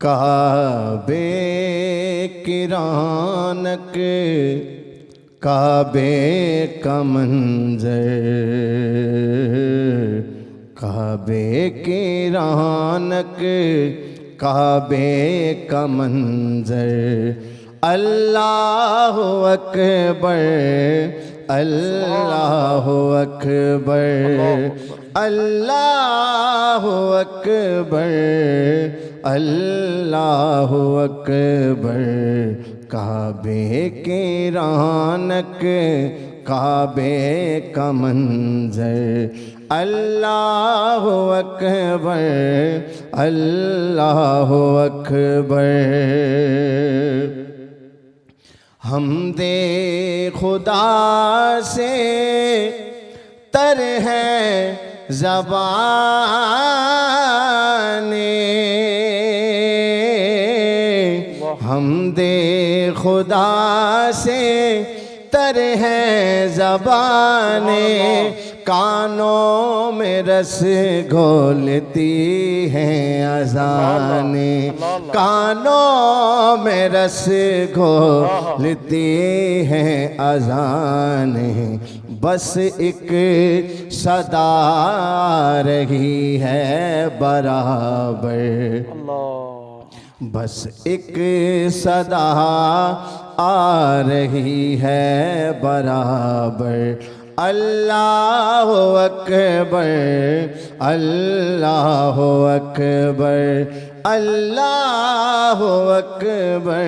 کعبے کی رونق کعبے کا منظر، کعبے کی رونق کعبے کا منظر، اللہ اکبر اللہ اکبر اللہ اکبر اللہ اکبر، کعبے کی رونق کعبے کا منظر، اللہ اکبر اللہ اکبر۔ حمد خدا سے تر ہے زبانیں، حمد خدا سے تر ہے زبانیں، کانوں میں رس گھولتی ہیں اذانیں، کانوں میں رس گھولتی ہیں اذانیں، بس ایک صدا رہی ہے برابر، بس ایک صدا آ رہی ہے برابر، اللہ اکبر اللہ اکبر اللہ اکبر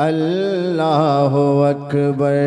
اللہ اکبر۔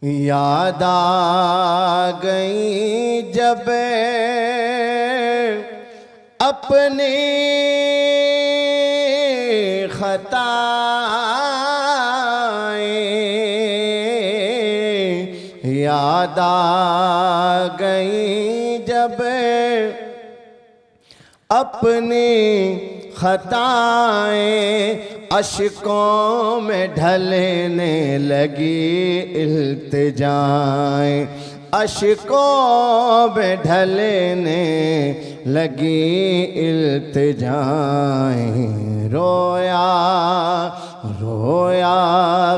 یاد آ گئی جب اپنی خطائیں، یاد آ گئی جب اپنی خطائیں، اشکوں میں ڈھلنے لگی التجائیں، اشکوں میں ڈھلنے لگی التجائیں، رویا رویا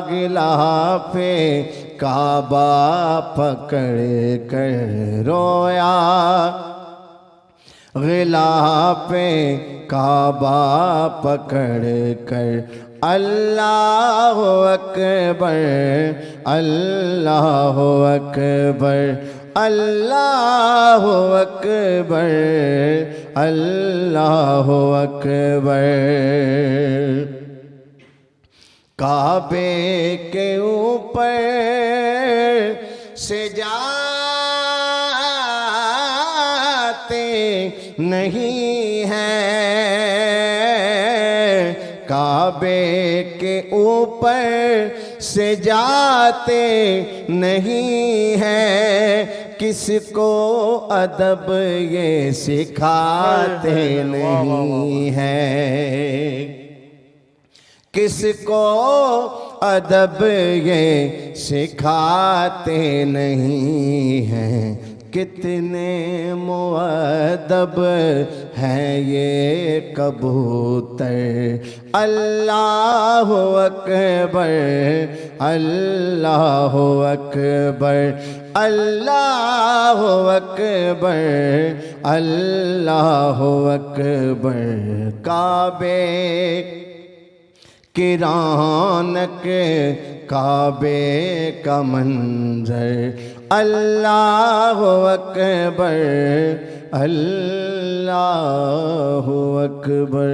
غلاف کعبہ پکڑ کر، رویا غلاف کعبہ پکڑ کر، اللہ اکبر اللہ اکبر اللہ اکبر اللہ اکبر۔ کعبے کے اوپر سے جاتے نہیں ہیں، کعبے کے اوپر سے جاتے نہیں ہیں، کس کو ادب یہ سکھاتے نہیں ہیں، کس کو ادب یہ سکھاتے نہیں ہیں، کتنے مؤدب ہیں یہ کبوتر، اللہ اکبر اللہ اکبر اللہ اکبر اللہ اکبر۔ کعبے کی رونق کعبے کا منظر، اللہ اکبر اللہ اکبر۔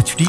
HD